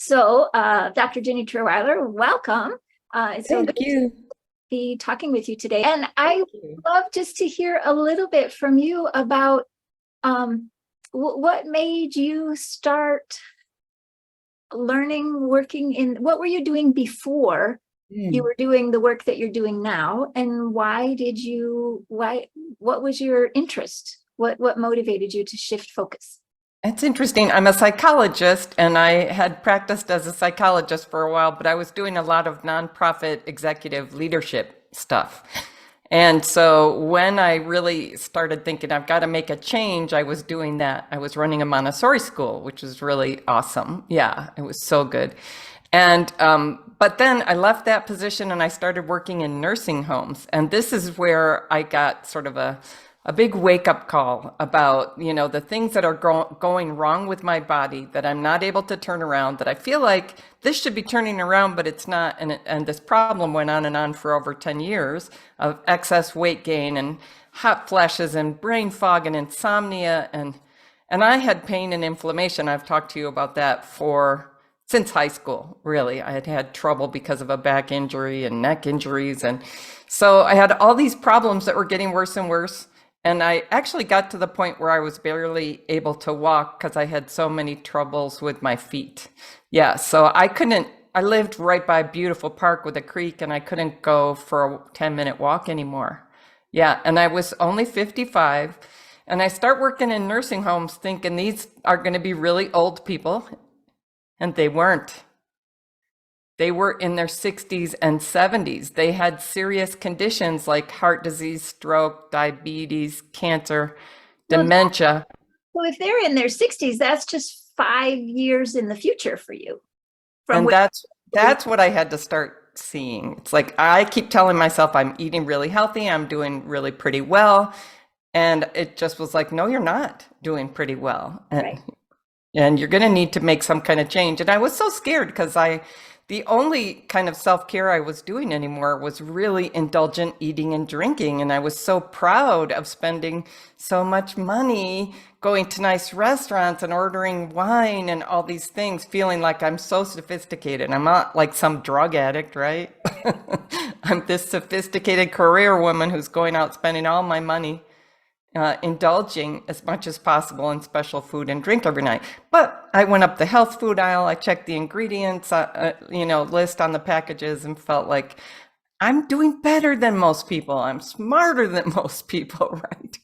Dr. Ginny Trierweiler, welcome. It's so Thank good to you. be talking with you today. And I Thank would you. love just to hear a little bit from you about what made you start learning, what were you doing before you Mm. were doing the work that you're doing now? And what was your interest? What motivated you to shift focus? It's interesting. I'm a psychologist and I had practiced as a psychologist for a while, but I was doing a lot of nonprofit executive leadership stuff. And so when I really started thinking I've got to make a change, I was doing that. I was running a Montessori school, which was really awesome. Yeah, it was so good. And but then I left that position and I started working in nursing homes. And this is where I got sort of a big wake up call about, the things that are going wrong with my body that I'm not able to turn around, that I feel like this should be turning around, but it's not. And this problem went on and on for over 10 years of excess weight gain and hot flashes and brain fog and insomnia. And I had pain and inflammation. I've talked to you about that since high school, really. I had had trouble because of a back injury and neck injuries. And so I had all these problems that were getting worse and worse. And I actually got to the point where I was barely able to walk because I had so many troubles with my feet. Yeah, so I lived right by a beautiful park with a creek and I couldn't go for a 10-minute walk anymore. Yeah, and I was only 55. And I start working in nursing homes thinking these are going to be really old people. And they weren't. They were in their 60s and 70s. They had serious conditions like heart disease, stroke, diabetes, cancer, Well, dementia. so if they're in their 60s, that's just 5 years in the future for you. From And where that's what I had to start seeing. It's like I keep telling myself I'm eating really healthy, I'm doing really pretty well. And it just was like, no, you're not doing pretty well. right? And you're going to need to make some kind of change. And I was so scared because the only kind of self-care I was doing anymore was really indulgent eating and drinking. And I was so proud of spending so much money going to nice restaurants and ordering wine and all these things, feeling like I'm so sophisticated. I'm not like some drug addict, right? I'm this sophisticated career woman who's going out spending all my money indulging as much as possible in special food and drink every night. But I went up the health food aisle, I checked the ingredients, list on the packages and felt like I'm doing better than most people. I'm smarter than most people, right?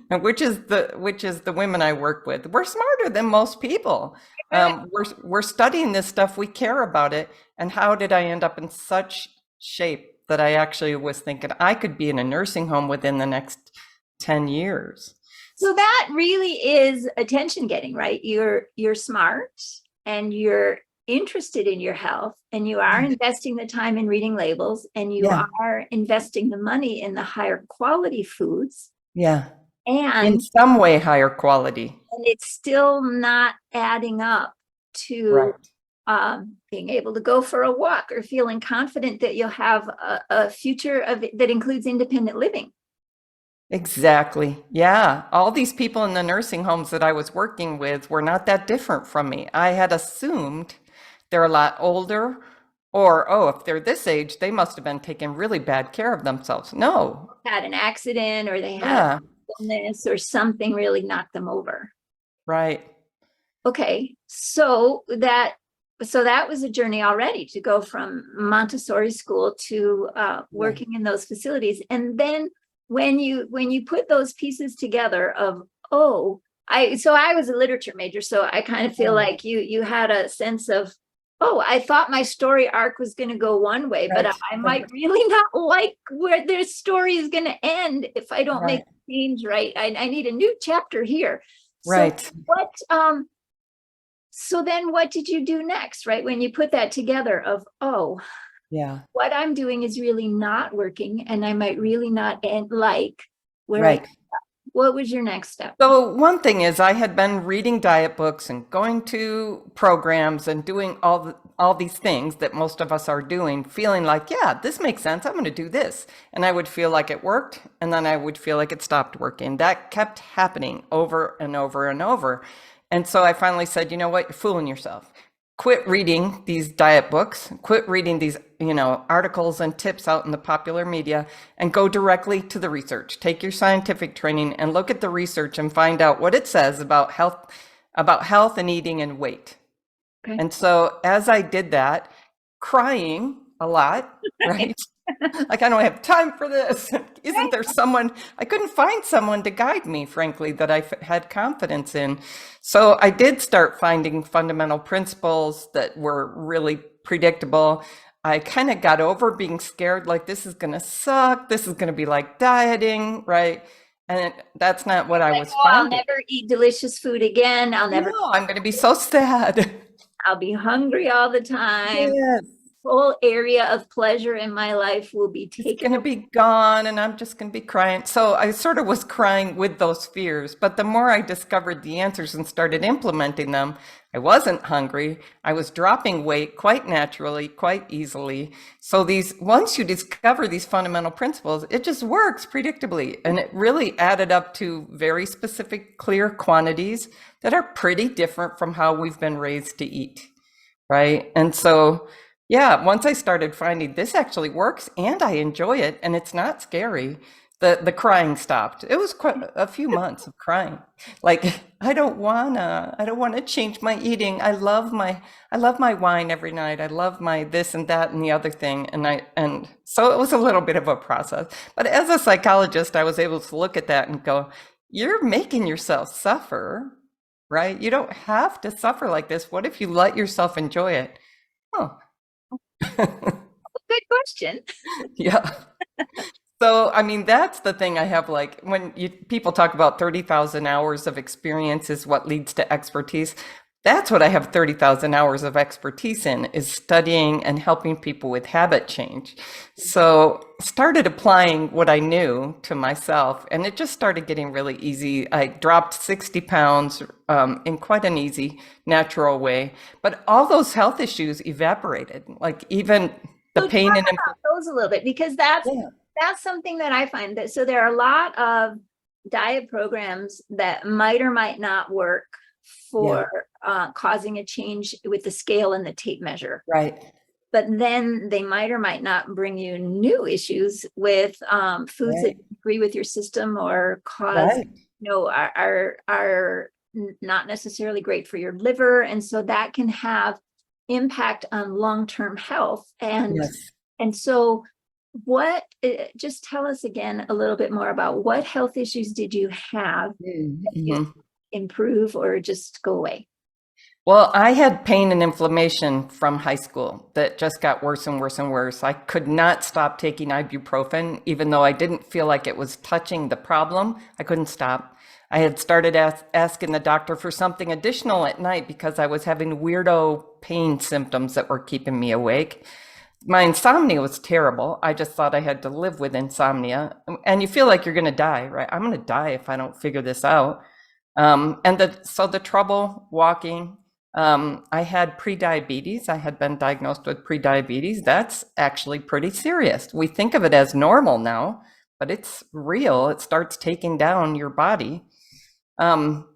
And which is the women I work with. We're smarter than most people. We're studying this stuff. We care about it. And how did I end up in such shape that I actually was thinking I could be in a nursing home within the next 10 years. So that really is attention getting, right? You're smart and you're interested in your health and you are investing the time in reading labels and you Yeah. are investing the money in the higher quality foods Yeah. In and some way, higher quality. it's still not adding up to Right. being able to go for a walk or feeling confident that you'll have a future that includes independent living. Exactly. Yeah. All these people in the nursing homes that I was working with were not that different from me. I had assumed they're a lot older, or, oh, if they're this age, they must have been taking really bad care of themselves. No. Had an accident or they had Yeah. illness or something really knocked them over. Right. Okay, so that was a journey already to go from Montessori school to Yeah. working in those facilities. And then when you put those pieces together of, oh, I was a literature major, so I kind of feel like you had a sense of, oh, I thought my story arc was going to go one way, but Right. I might really not like where their story is going to end if I don't make Right. the change right. I need a new chapter here. So Right. so then what did you do next, right? When you put that together of, oh, Yeah. what I'm doing is really not working and I might really not like where Right. what was your next step? So one thing is I had been reading diet books and going to programs and doing all these things that most of us are doing, feeling like, yeah, this makes sense. I'm going to do this. And I would feel like it worked. And then I would feel like it stopped working. That kept happening over and over and over. And so I finally said, you know what? You're fooling yourself. quit reading these diet books, quit reading these, articles and tips out in the popular media, and go directly to the research. Take your scientific training and look at the research and find out what it says about health and eating and weight. Okay. And so as I did that, crying a lot, right? Like, I don't have time for this. Isn't there someone? I couldn't find someone to guide me, frankly, that I had confidence in. So I did start finding fundamental principles that were really predictable. I kind of got over being scared, like, this is going to suck. This is going to be like dieting, right? And that's not what I was finding. I'll never eat delicious food again. No, I'm going to be so sad. I'll be hungry all the time. Yes. Whole area of pleasure in my life will be taken. It's going to be gone, and I'm just going to be crying. So I sort of was crying with those fears. But the more I discovered the answers and started implementing them, I wasn't hungry. I was dropping weight quite naturally, quite easily. So once you discover these fundamental principles, it just works predictably. And it really added up to very specific, clear quantities that are pretty different from how we've been raised to eat, right? And so, yeah, once I started finding this actually works and I enjoy it and it's not scary, the crying stopped. It was quite a few months of crying. Like, I don't wanna change my eating. I love my wine every night. I love my this and that and the other thing. And so it was a little bit of a process. But as a psychologist, I was able to look at that and go, you're making yourself suffer, right? You don't have to suffer like this. What if you let yourself enjoy it? Oh. Good question. Yeah. So, I mean, that's the thing I have, like, when people talk about 30,000 hours of experience is what leads to expertise. That's what I have 30,000 hours of expertise in, is studying and helping people with habit change. So started applying what I knew to myself, and it just started getting really easy. I dropped 60 pounds in quite an easy, natural way. But all those health issues evaporated, like even the pain and those a little bit, because that's something that I find that, so there are a lot of diet programs that might or might not work for causing a change with the scale and the tape measure. Right. But then they might or might not bring you new issues with foods that agree with your system or cause, are not necessarily great for your liver. And so that can have impact on long-term health. And so just tell us again a little bit more about what health issues did you have that you improve or just go away? Well, I had pain and inflammation from high school that just got worse and worse and worse. I could not stop taking ibuprofen, even though I didn't feel like it was touching the problem. I couldn't stop. I had started asking the doctor for something additional at night because I was having weirdo pain symptoms that were keeping me awake. My insomnia was terrible. I just thought I had to live with insomnia. And you feel like you're going to die, right? I'm going to die if I don't figure this out. So the trouble walking, I had prediabetes. I had been diagnosed with prediabetes. That's actually pretty serious. We think of it as normal now, but it's real. It starts taking down your body. Hot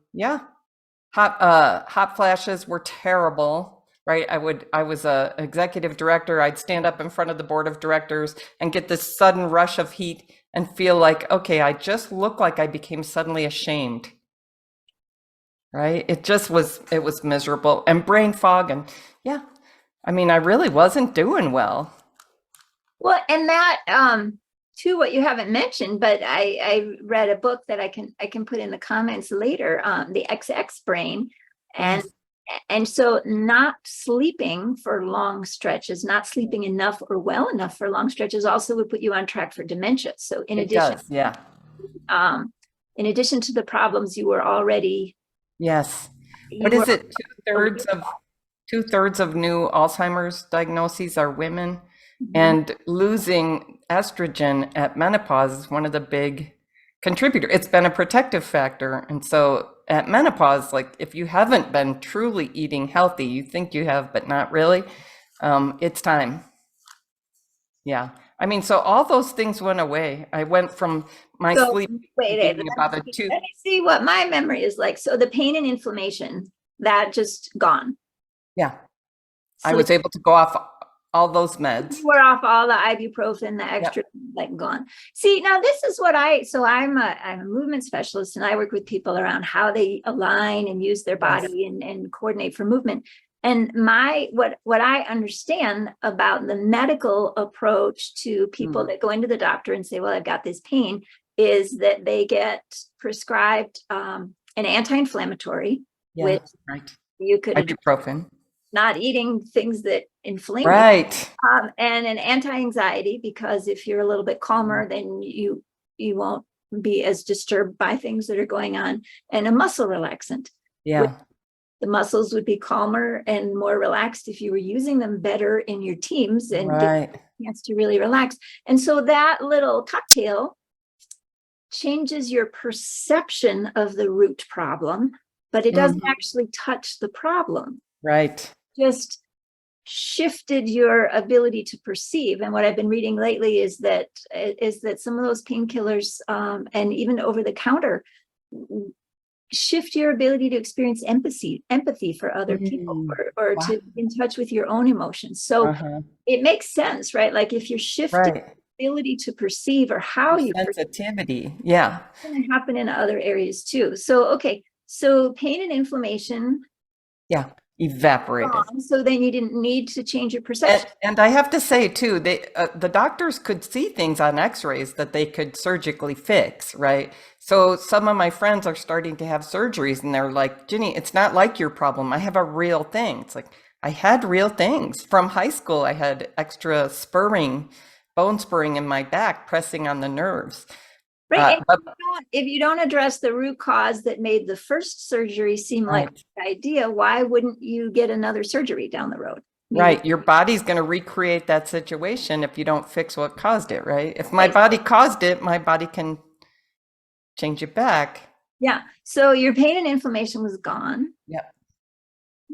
flashes were terrible. Right. I was a executive director. I'd stand up in front of the board of directors and get this sudden rush of heat and feel like, okay, I just look like I became suddenly ashamed. Right. It was miserable, and brain fog. And I mean, I really wasn't doing well. Well, and that, too, what you haven't mentioned, but I read a book that I can put in the comments later, the XX brain. And so not sleeping for long stretches, not sleeping enough or well enough for long stretches also would put you on track for dementia. So in addition to the problems you were already. Yes. What is it? Two-thirds of new Alzheimer's diagnoses are women, and losing estrogen at menopause is one of the big contributors. It's been a protective factor. And so at menopause, like, if you haven't been truly eating healthy, you think you have, but not really, it's time. Yeah. I mean, so all those things went away. I went from my sleep being about a 2. Let me see what my memory is like. So the pain and inflammation, that just gone. Yeah. I So was able to go off all those meds. you were off all the ibuprofen, the Yep. extra, like gone. See, now this is what I'm a movement specialist, and I work with people around how they align and use their body and coordinate for movement. And what I understand about the medical approach to people that go into the doctor and say, well, I've got this pain, is that they get prescribed an anti-inflammatory, which Right. you could Ibuprofen. not eating things that inflame you. Right. And an anti-anxiety, because if you're a little bit calmer, then you won't be as disturbed by things that are going on, and a muscle relaxant. Yeah. The muscles would be calmer and more relaxed if you were using them better in your teams and get Right. a chance to really relax. And so that little cocktail changes your perception of the root problem, but it doesn't actually touch the problem. Right. Just shifted your ability to perceive. And what I've been reading lately is that some of those painkillers and even over the counter shift your ability to experience empathy for other people, or to be in touch with your own emotions. So it makes sense, right? Like if you're shifting ability to perceive or how you sensitivity, yeah, it's going to happen in other areas too. So okay, so pain and inflammation, evaporated. so then you didn't need to change your perception. And I have to say too, the doctors could see things on x-rays that they could surgically fix, right? So some of my friends are starting to have surgeries and they're like, Ginny, it's not like your problem. I have a real thing. It's like, I had real things. From high school, I had extra bone spurring in my back, pressing on the nerves. Right. And if you don't address the root cause that made the first surgery seem like a good idea, why wouldn't you get another surgery down the road? Right. Your body's going to recreate that situation if you don't fix what caused it, right? If my body caused it, my body can change it back. Yeah. So your pain and inflammation was gone. Yep.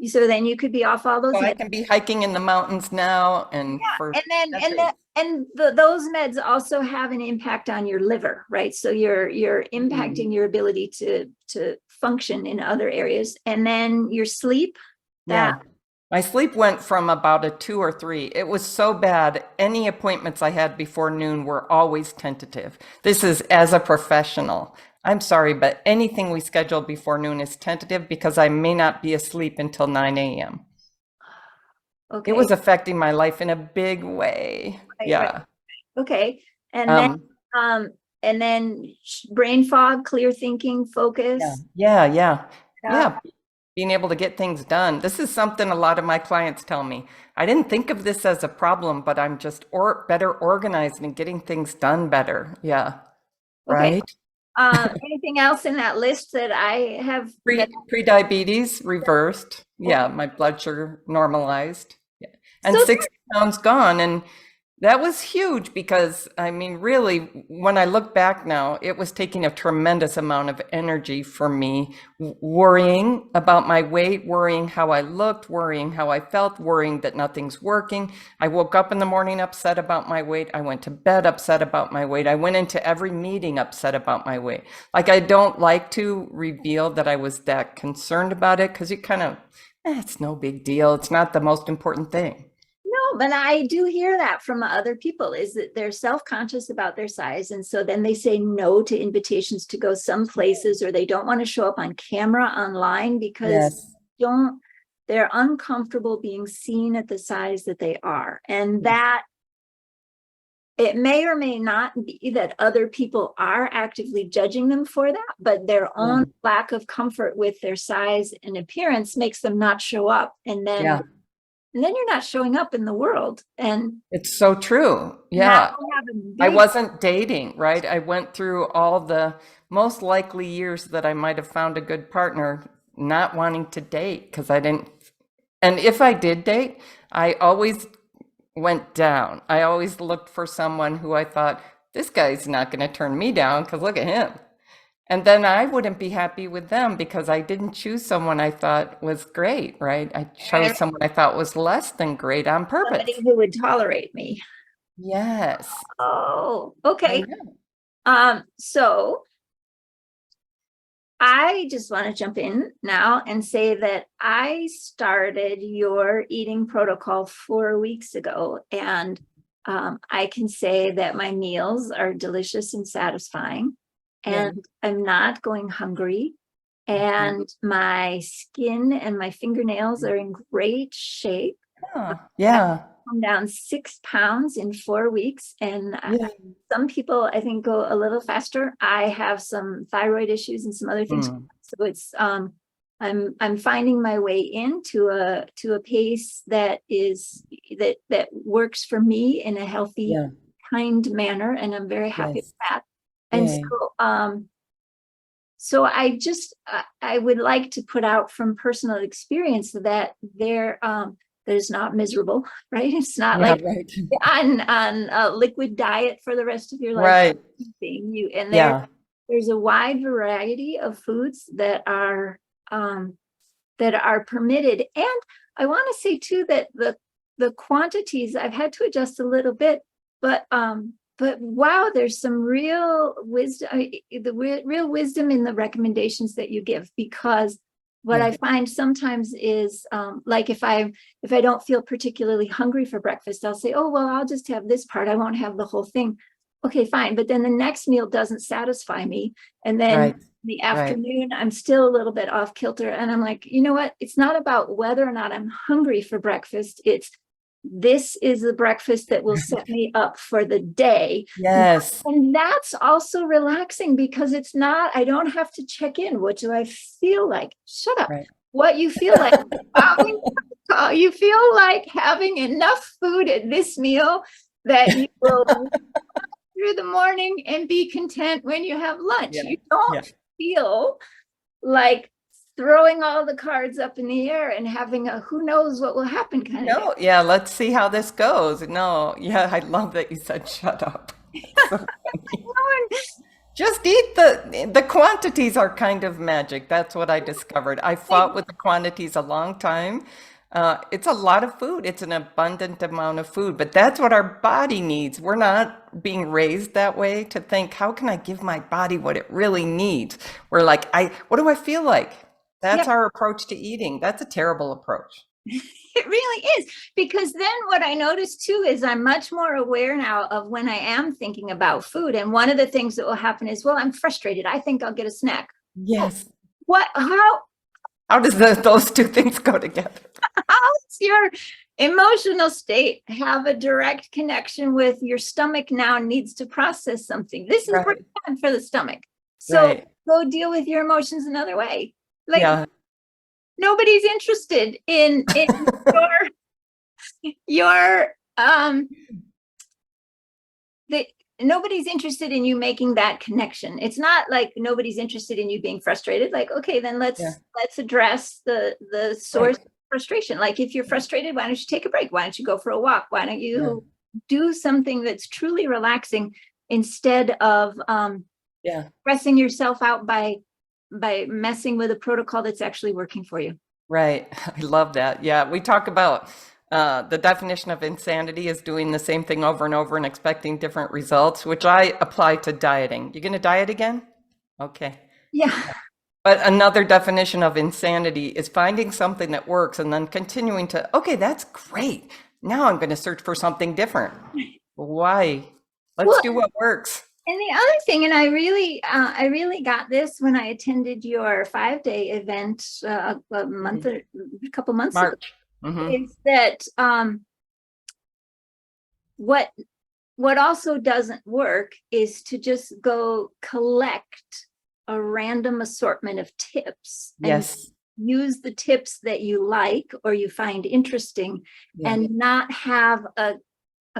So then you could be off all those So meds. I can be hiking in the mountains now, and those meds also have an impact on your liver, right? So you're impacting your ability to function in other areas. And then your sleep. My sleep went from about a 2 or 3. It was so bad. Any appointments I had before noon were always tentative. This is as a professional. I'm sorry, but anything we schedule before noon is tentative because I may not be asleep until 9 a.m. Okay. It was affecting my life in a big way. Right. Okay. And then brain fog, clear thinking, focus. Yeah. Being able to get things done. This is something a lot of my clients tell me. I didn't think of this as a problem, but I'm just better organized and getting things done better. Yeah. Okay. Right. Anything else in that list that I have? Pre-diabetes reversed. Yeah. My blood sugar normalized. Yeah. And 60 pounds gone. And that was huge because, I mean, really, when I look back now, it was taking a tremendous amount of energy for me, worrying about my weight, worrying how I looked, worrying how I felt, worrying that nothing's working. I woke up in the morning upset about my weight. I went to bed upset about my weight. I went into every meeting upset about my weight. Like, I don't like to reveal that I was that concerned about it because you kind of, it's no big deal. It's not the most important thing. No, but I do hear that from other people, is that they're self-conscious about their size. And so then they say no to invitations to go some places, or they don't want to show up on camera online because they're uncomfortable being seen at the size that they are. And that it may or may not be that other people are actively judging them for that, but their own lack of comfort with their size and appearance makes them not show up. And then you're not showing up in the world. And it's so true. Yeah. I wasn't dating, right? I went through all the most likely years that I might have found a good partner not wanting to date because I didn't. And if I did date, I always went down. I always looked for someone who I thought, this guy's not going to turn me down because look at him. And then I wouldn't be happy with them because I didn't choose someone I thought was great, right? I chose someone I thought was less than great on purpose. Somebody who would tolerate me. Yes. Oh, okay. So I just want to jump in now and say that I started your eating protocol 4 weeks ago, and I can say that my meals are delicious and satisfying, Yeah. and I'm not going hungry, and my skin and my fingernails are in great shape. Yeah. Come down 6 pounds in 4 weeks, and Yeah. some people I think go a little faster. I have some thyroid issues and some other things, so it's I'm finding my way into a pace that is that works for me in a healthy, Yeah. kind manner, and I'm very happy Yes. with that. And Yay. so I just I would like to put out from personal experience that there's not miserable, right? It's not Yeah, like right. on a liquid diet for the rest of your life. Right. And Yeah. there's a wide variety of foods that are permitted. And I want to say too that the quantities I've had to adjust a little bit, but wow, there's some real wisdom, real wisdom in the recommendations that you give, because what Yeah. I find sometimes is like if I don't feel particularly hungry for breakfast, I'll say, oh, well, I'll just have this part. I won't have the whole thing. Okay, fine. But then the next meal doesn't satisfy me. And then Right. the Right. afternoon, I'm still a little bit off kilter. And I'm like, you know what? It's not about whether or not I'm hungry for breakfast. This is the breakfast that will set me up for the day. Yes. And that's also relaxing, because it's not, I don't have to check in. What do I feel like? Shut up. Right. What you feel like. You feel like having enough food at this meal that you will through the morning and be content when you have lunch. Yeah. You don't feel like throwing all the cards up in the air and having a who knows what will happen kind of No, yeah, let's see how this goes. No, yeah, I love that you said shut up. So funny. day. Just eat the quantities are kind of magic. That's what I discovered. I fought with the quantities a long time. It's a lot of food. It's an abundant amount of food, but that's what our body needs. We're not being raised that way to think, how can I give my body what it really needs? We're like, what do I feel like? That's Yep. our approach to eating. That's a terrible approach. It really is, because then what I notice too is I'm much more aware now of when I am thinking about food. And one of the things that will happen is, well, I'm frustrated. I think I'll get a snack. Yes. What? How does those two things go together? How does your emotional state have a direct connection with your stomach now needs to process something? This is Right. bad for the stomach. So Right. go deal with your emotions another way. Like Yeah. nobody's interested in your nobody's interested in you making that connection. It's not like nobody's interested in you being frustrated. Like, okay, then let's address the source of frustration. Like, if you're frustrated, why don't you take a break? Why don't you go for a walk? Why don't you do something that's truly relaxing instead of stressing yourself out by messing with a protocol that's actually working for you? Right. I love that. Yeah. We talk about the definition of insanity is doing the same thing over and over and expecting different results, which I apply to dieting. You going to diet again? Okay. Yeah. But another definition of insanity is finding something that works and then continuing to, okay, that's great. Now I'm going to search for something different. Why? Let's do what works. And the other thing, and I really got this when I attended your 5-day event a couple months ago, is that what also doesn't work is to just go collect a random assortment of tips and use the tips that you like or you find interesting, and not have a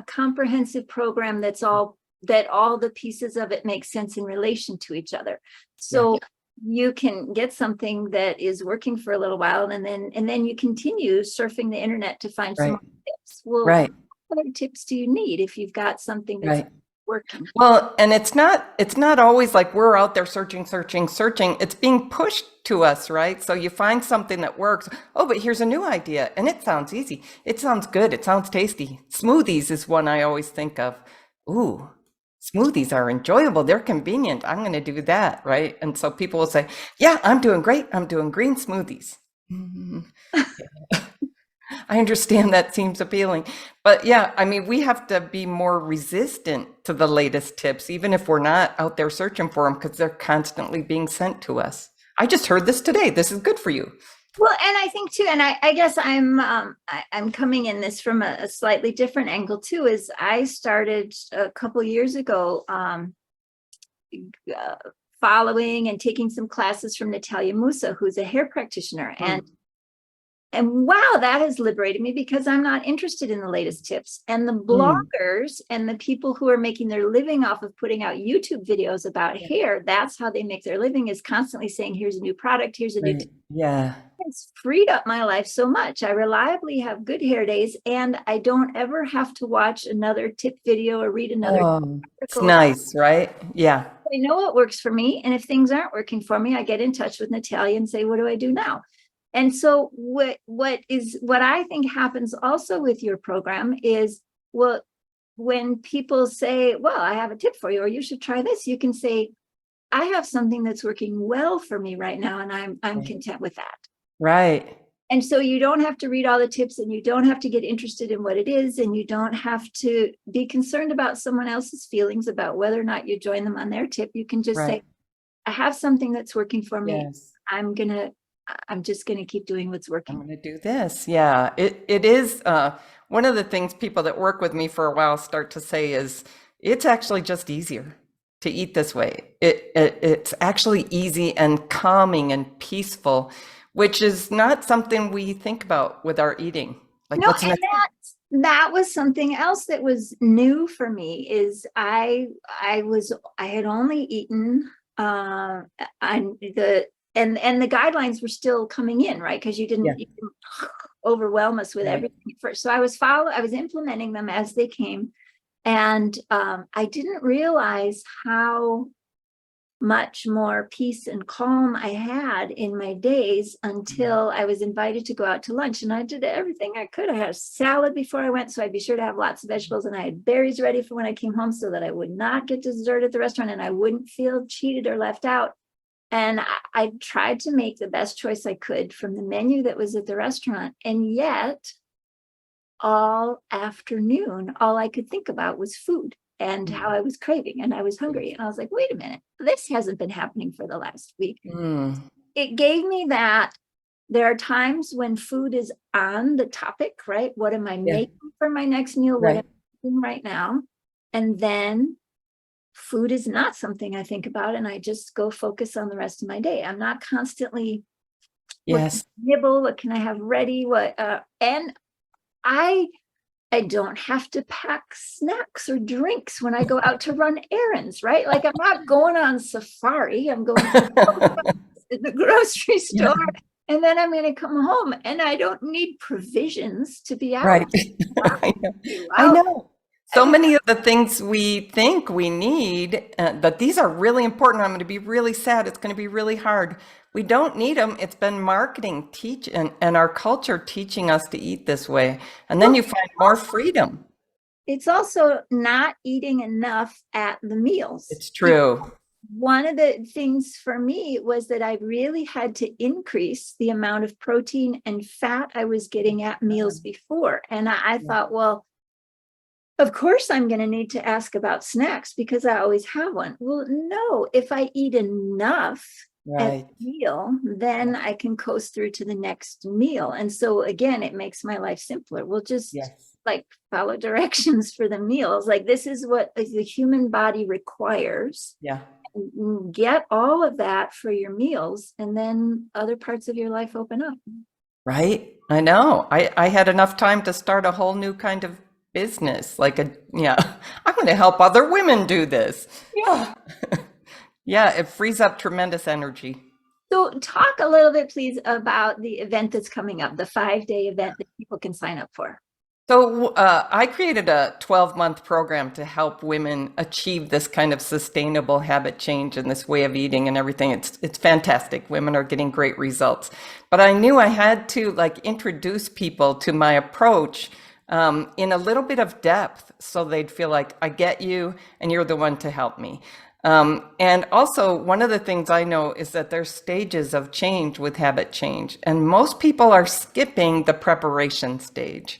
comprehensive program that all the pieces of it make sense in relation to each other. So you can get something that is working for a little while, and then you continue surfing the internet to find some more tips. Well, what other tips do you need if you've got something that's working? Well, and it's not always like we're out there searching. It's being pushed to us, right? So you find something that works. Oh, but here's a new idea, and it sounds easy. It sounds good. It sounds tasty. Smoothies is one I always think of. Ooh, smoothies are enjoyable. They're convenient. I'm going to do that, right? And so people will say, yeah, I'm doing great. I'm doing green smoothies. Mhm. I understand that seems appealing. But yeah, I mean, we have to be more resistant to the latest tips, even if we're not out there searching for them, because they're constantly being sent to us. I just heard this today. This is good for you. Well, and I think too, and I guess I'm coming in this from a slightly different angle too, is I started a couple years ago following and taking some classes from Natalia Musa, who's a hair practitioner. And wow, that has liberated me because I'm not interested in the latest tips. And the bloggers and the people who are making their living off of putting out YouTube videos about hair, that's how they make their living, is constantly saying, here's a new product, here's a new tip. Yeah. It's freed up my life so much. I reliably have good hair days, and I don't ever have to watch another tip video or read another It's article. nice, right? Yeah. I know what works for me. And if things aren't working for me, I get in touch with Natalia and say, what do I do now? And so what I think happens also with your program is, well, when people say, well, I have a tip for you, or you should try this, you can say, I have something that's working well for me right now, and I'm content with that. Right. And so you don't have to read all the tips, and you don't have to get interested in what it is, and you don't have to be concerned about someone else's feelings about whether or not you join them on their tip. You can just say, I have something that's working for me. Yes. I'm just going to keep doing what's working. I'm going to do this. Yeah. It is one of the things people that work with me for a while start to say is it's actually just easier to eat this way. It's actually easy and calming and peaceful, which is not something we think about with our eating. Like, no, what's and that was something else that was new for me. Is I had only eaten on the and the guidelines were still coming in, right? Because you didn't overwhelm us with everything at first. So I was implementing them as they came, and I didn't realize how much more peace and calm I had in my days until I was invited to go out to lunch. And I did everything I could. I had a salad before I went, so I'd be sure to have lots of vegetables, and I had berries ready for when I came home so that I would not get dessert at the restaurant and I wouldn't feel cheated or left out. And I tried to make the best choice I could from the menu that was at the restaurant. And yet, all afternoon, all I could think about was food and how I was craving, and I was hungry. And I was like, wait a minute, this hasn't been happening for the last week. It gave me that there are times when food is on the topic, right? What am I making for my next meal? What am I eating right now? And then food is not something I think about, and I just go focus on the rest of my day. I'm not constantly, what can I nibble? What can I have ready? And I don't have to pack snacks or drinks when I go out to run errands, right? Like, I'm not going on safari. I'm going to the grocery store, and then I'm going to come home, and I don't need provisions to be out. Right. I know. So many of the things we think we need, but these are really important. I'm going to be really sad. It's going to be really hard. We don't need them. It's been marketing and our culture teaching us to eat this way. And then you find more freedom. It's also not eating enough at the meals. It's true. One of the things for me was that I really had to increase the amount of protein and fat I was getting at meals before. And I thought, well, of course I'm going to need to ask about snacks because I always have one. Well, no, if I eat enough at the meal, then I can coast through to the next meal. And so again, it makes my life simpler. We'll just like follow directions for the meals. Like, this is what the human body requires. Get all of that for your meals, and then other parts of your life open up. Right. I know. I had enough time to start a whole new kind of business. I'm going to help other women do this. It frees up tremendous energy. So talk a little bit, please, about the event that's coming up, the 5-day event that people can sign up for. So I created a 12-month program to help women achieve this kind of sustainable habit change and this way of eating and everything. It's fantastic. Women are getting great results. But I knew I had to introduce people to my approach in a little bit of depth, so they'd feel like I get you and you're the one to help me. And also, one of the things I know is that there's stages of change with habit change, and most people are skipping the preparation stage.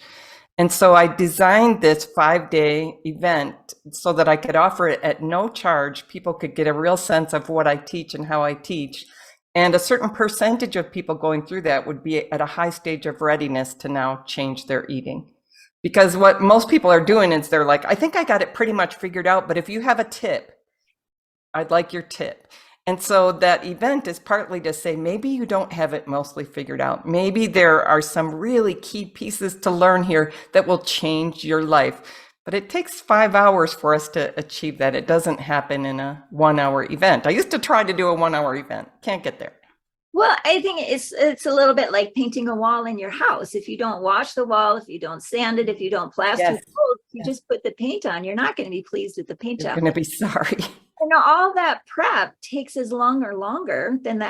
And so I designed this 5-day event so that I could offer it at no charge. People could get a real sense of what I teach and how I teach. And a certain percentage of people going through that would be at a high stage of readiness to now change their eating. Because what most people are doing is they're like, I think I got it pretty much figured out, but if you have a tip, I'd like your tip. And so that event is partly to say, maybe you don't have it mostly figured out. Maybe there are some really key pieces to learn here that will change your life. But it takes 5 hours for us to achieve that. It doesn't happen in a 1-hour event. I used to try to do a 1-hour event. Can't get there. Well, I think it's a little bit like painting a wall in your house. If you don't wash the wall, if you don't sand it, if you don't plaster Yes. it, you just put the paint on, you're not going to be pleased with the paint You're job. going to be sorry. You know, all that prep takes as long or longer than the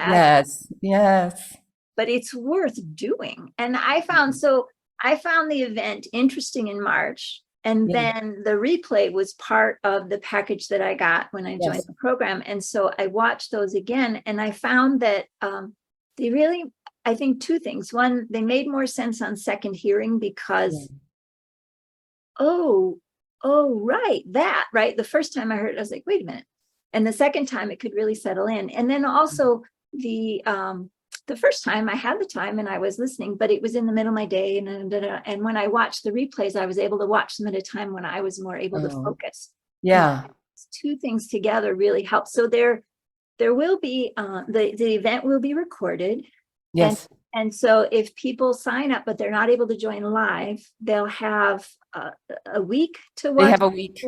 Yes. but it's worth doing. And I found the event interesting in March, and then the replay was part of the package that I got when I joined the program. And so I watched those again, and I found that they really, I think, two things. One, they made more sense on second hearing because, right, the first time I heard it, I was like, wait a minute. And the second time it could really settle in. And then also the first time I had the time and I was listening, but it was in the middle of my day. And when I watched the replays, I was able to watch them at a time when I was more able to focus. Yeah. Two things together really help. So there will be, the event will be recorded. Yes. And so if people sign up, but they're not able to join live, they'll have a week to watch. They have a week.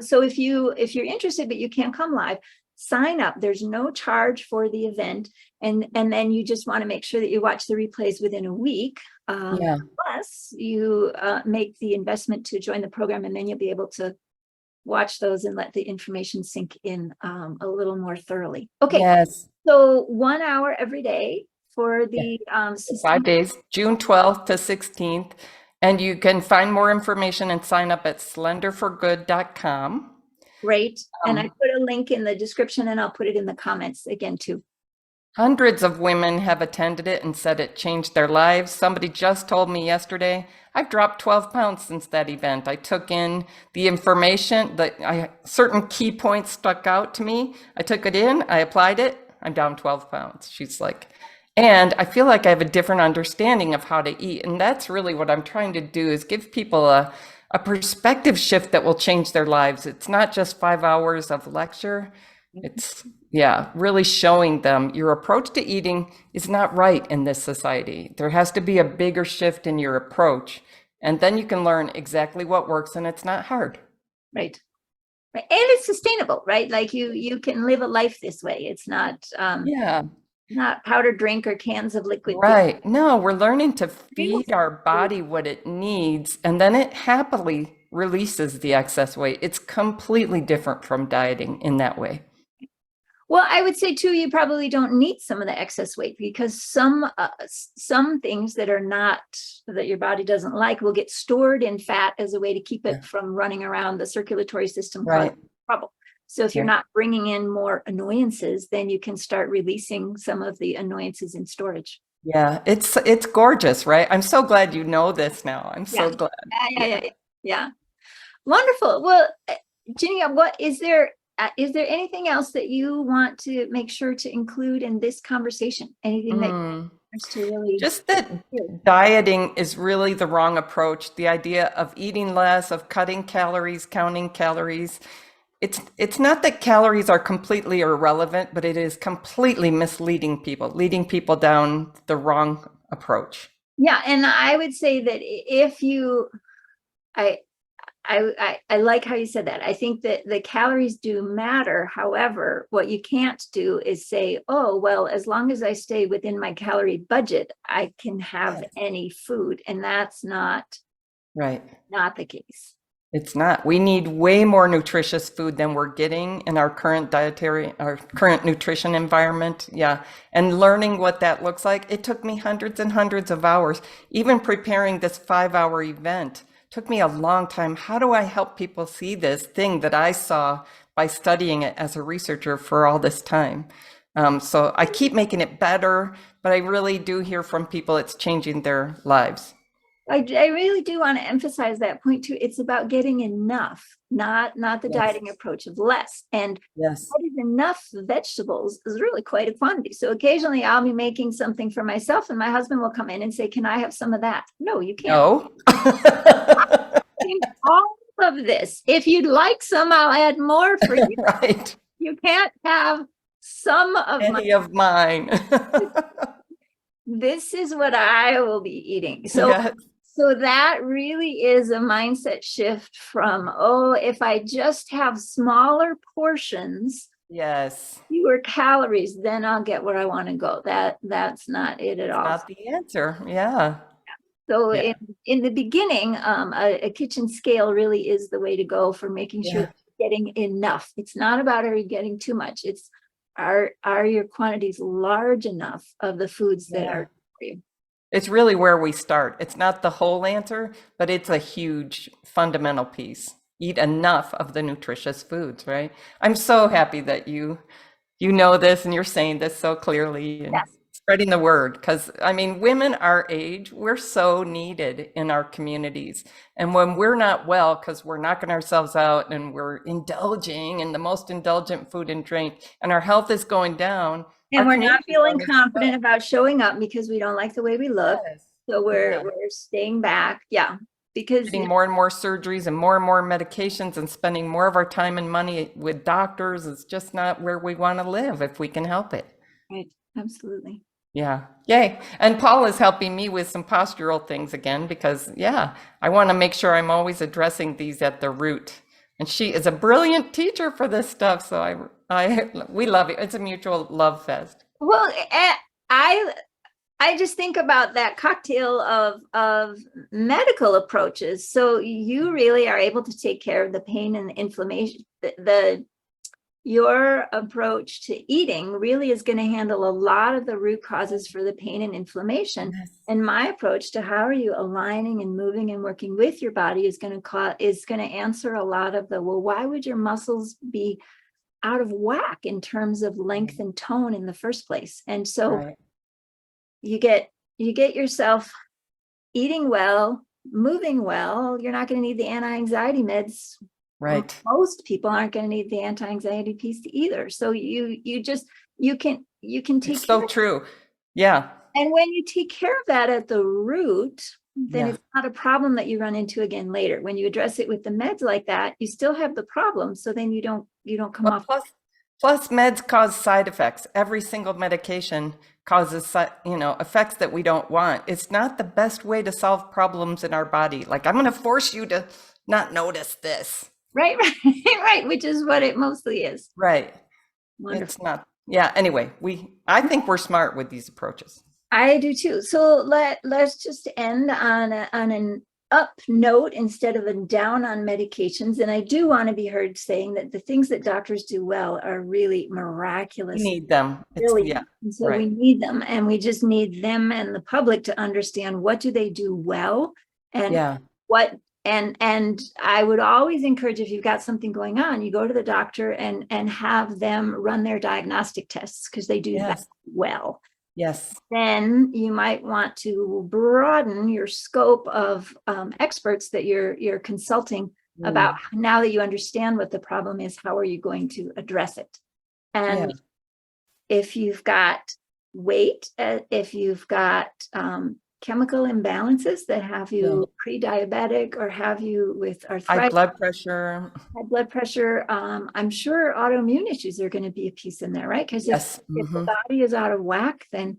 So if you're interested, but you can't come live, sign up. There's no charge for the event. And then you just want to make sure that you watch the replays within a week. Plus you make the investment to join the program, and then you'll be able to watch those and let the information sink in a little more thoroughly. Okay. Yes. So 1 hour every day for the 5 days, June 12th to 16th. And you can find more information and sign up at slenderforgood.com. Great. And I put a link in the description, and I'll put it in the comments again too. Hundreds of women have attended it and said it changed their lives. Somebody just told me yesterday, I've dropped 12 pounds since that event. I took in the information, certain key points stuck out to me. I took it in, I applied it, I'm down 12 pounds. She's like, and I feel like I have a different understanding of how to eat. And that's really what I'm trying to do, is give people a perspective shift that will change their lives. It's not just 5 hours of lecture. It's, really showing them your approach to eating is not right in this society. There has to be a bigger shift in your approach. And then you can learn exactly what works, and it's not hard. Right. And it's sustainable, right? Like you can live a life this way. It's not, not powdered drink or cans of liquid. Right. No, we're learning to feed our body what it needs, and then it happily releases the excess weight. It's completely different from dieting in that way. Well, I would say too, you probably don't need some of the excess weight, because some things that your body doesn't like will get stored in fat as a way to keep it from running around the circulatory system, causing trouble. So if you're not bringing in more annoyances, then you can start releasing some of the annoyances in storage. Yeah, it's gorgeous, right? I'm so glad you know this now. I'm so glad. Yeah. Wonderful. Well, Ginny, what is there anything else that you want to make sure to include in this conversation? Anything that to really just that dieting is really the wrong approach. The idea of eating less, of cutting calories, counting calories. It's not that calories are completely irrelevant, but it is completely misleading people, leading people down the wrong approach. Yeah, and I would say that if you, I like how you said that. I think that the calories do matter. However, what you can't do is say, oh, well, as long as I stay within my calorie budget, I can have any food. And that's not the case. It's not. We need way more nutritious food than we're getting in our our current nutrition environment. Yeah. And learning what that looks like, it took me hundreds and hundreds of hours. Even preparing this 5-hour event took me a long time. How do I help people see this thing that I saw by studying it as a researcher for all this time? So I keep making it better, but I really do hear from people it's changing their lives. I really do want to emphasize that point too. It's about getting enough, not the Yes. dieting approach of less. And Yes. what is enough vegetables is really quite a quantity. So occasionally I'll be making something for myself and my husband will come in and say, can I have some of that? No, you can't. No. All of this. If you'd like some, I'll add more for you. Right. You can't have some of Any of mine. this is what I will be eating. So Yes. So that really is a mindset shift from, oh, if I just have smaller portions, Yes. fewer calories, then I'll get where I want to go. That's not it at all. Not the answer. Yeah. So Yeah. in the beginning, a kitchen scale really is the way to go for making sure Yeah. that you're getting enough. It's not about, are you getting too much? It's are your quantities large enough of the foods that Yeah. are for you? It's really where we start. It's not the whole answer, but it's a huge fundamental piece. Eat enough of the nutritious foods, right? I'm so happy that you know this and you're saying this so clearly and Yes. spreading the word. Because I mean, women our age, we're so needed in our communities. And when we're not well, because we're knocking ourselves out and we're indulging in the most indulgent food and drink, and our health is going down. And our we're not communities feeling aren't as confident about showing up because we don't like the way we look. Yes. So Yeah. we're staying back. Yeah. Because Getting more and more surgeries and more medications and spending more of our time and money with doctors is just not where we want to live if we can help it. right, absolutely. Yeah. Yay. And Paul is helping me with some postural things again because, yeah, I want to make sure I'm always addressing these at the root. And she is a brilliant teacher for this stuff. So we love it. It's a mutual love fest. Well, I just think about that cocktail of medical approaches. So you really are able to take care of the pain and the inflammation. Your approach to eating really is going to handle a lot of the root causes for the pain and inflammation. Yes. And my approach to how are you aligning and moving and working with your body is going to answer a lot of the, well, why would your muscles be out of whack in terms of length and tone in the first place? And so Right. you get yourself eating well, moving well. You're not going to need the anti-anxiety meds. Right. Most people aren't going to need the anti-anxiety piece either. So you can take It's so care. true. Yeah. And when you take care of that at the root, then Yeah. it's not a problem that you run into again later. When you address it with the meds like that, you still have the problem. So then you don't come Well, off. plus meds cause side effects. Every single medication causes, effects that we don't want. It's not the best way to solve problems in our body. Like, I'm going to force you to not notice this. Right, right, which is what it mostly is. Right. Wonderful. It's not. Yeah. Anyway, I think we're smart with these approaches. I do too. So let's just end on an up note instead of a down on medications. And I do want to be heard saying that the things that doctors do well are really miraculous. We need them. Really. Yeah. And so right. we need them, and we just need them and the public to understand what do they do well and Yeah. what. And I would always encourage, if you've got something going on, you go to the doctor and have them run their diagnostic tests because they do Yes. that well. Yes. Then you might want to broaden your scope of experts that you're consulting about. Now that you understand what the problem is, how are you going to address it? And if you've got weight, if you've got chemical imbalances that have you pre-diabetic or have you with arthritis, high blood pressure, I'm sure autoimmune issues are going to be a piece in there, right? Because if the body is out of whack, then.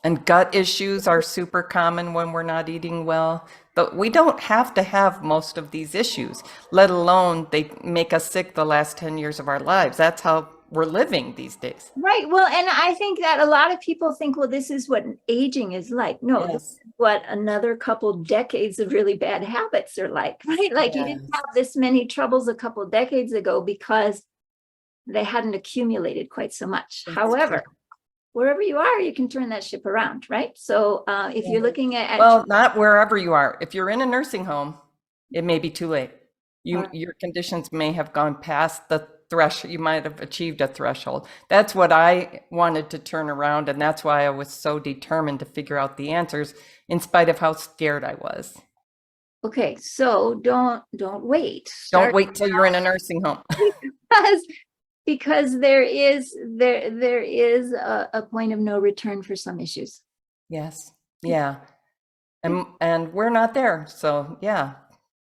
And gut issues are super common when we're not eating well. But we don't have to have most of these issues, let alone they make us sick the last 10 years of our lives. That's how we're living these days. Right. Well, and I think that a lot of people think, well, this is what aging is like. No, this is what another couple decades of really bad habits are like, right? Like you didn't have this many troubles a couple decades ago because they hadn't accumulated quite so much. That's However, true. wherever you are, you can turn that ship around, right? So if you're looking at Well, not wherever you are. If you're in a nursing home, it may be too late. Right. Your conditions may have gone past the threshold. You might have achieved a threshold. That's what I wanted to turn around, and that's why I was so determined to figure out the answers, in spite of how scared I was. Okay, so don't wait. Don't wait till you're in a nursing home. because there is a point of no return for some issues. Yes. Yeah. And we're not there. So yeah.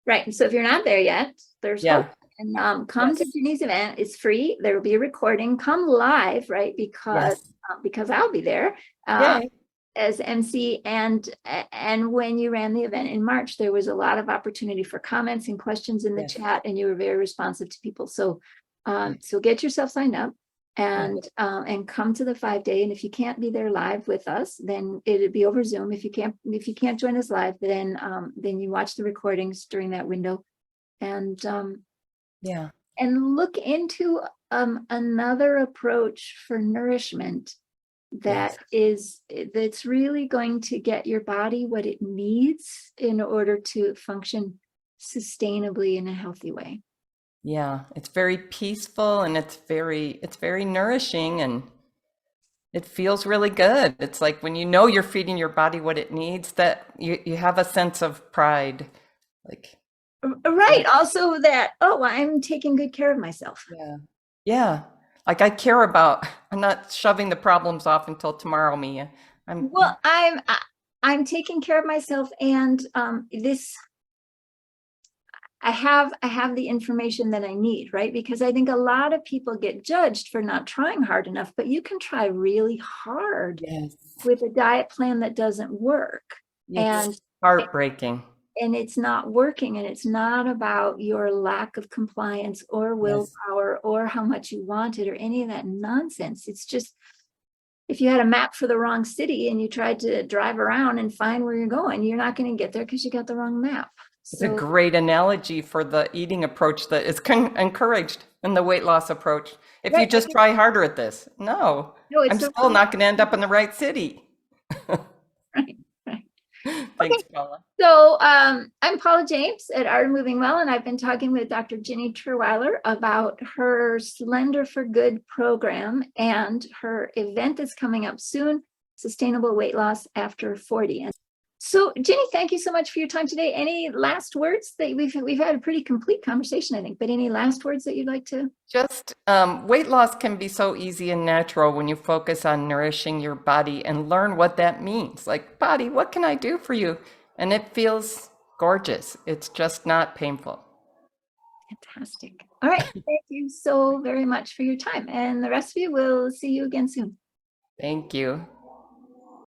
Right. And so if you're not there yet, there's hope. And come to Yes. Ginny's event. It's free. There will be a recording. Come live, right? Because I'll be there as MC. And when you ran the event in March, there was a lot of opportunity for comments and questions in the chat, and you were very responsive to people. So so get yourself signed up and come to the 5-day. And if you can't be there live with us, then it'd be over Zoom. If you can't join us live, then you watch the recordings during that window. And and look into another approach for nourishment that's really going to get your body what it needs in order to function sustainably in a healthy way. Yeah, it's very peaceful, and it's very nourishing, and it feels really good. It's like when you know you're feeding your body what it needs, that you have a sense of pride. Like Right. Also that, oh, I'm taking good care of myself. Yeah. Like I care about, I'm not shoving the problems off until tomorrow, Mia. I'm taking care of myself, and I have the information that I need, right? Because I think a lot of people get judged for not trying hard enough, but you can try really hard with a diet plan that doesn't work. And heartbreaking. And it's not working, and it's not about your lack of compliance or willpower or how much you want it or any of that nonsense. It's just, if you had a map for the wrong city and you tried to drive around and find where you're going, you're not going to get there because you got the wrong map. It's a great analogy for the eating approach that is encouraged in the weight loss approach. If you just try harder at this, I'm still not going to end up in the right city. Right. Thanks, Paula. So I'm Paula James at Art of Moving Well, and I've been talking with Dr. Ginny Trierweiler about her Slender for Good program and her event that's coming up soon, Sustainable Weight Loss After 40. And so, Ginny, thank you so much for your time today. Any last words? That we've had a pretty complete conversation, I think, but any last words that you'd like to? Just weight loss can be so easy and natural when you focus on nourishing your body and learn what that means. Like, body, what can I do for you? And it feels gorgeous. It's just not painful. Fantastic. All right. Thank you so very much for your time. And the rest of you, will see you again soon. Thank you.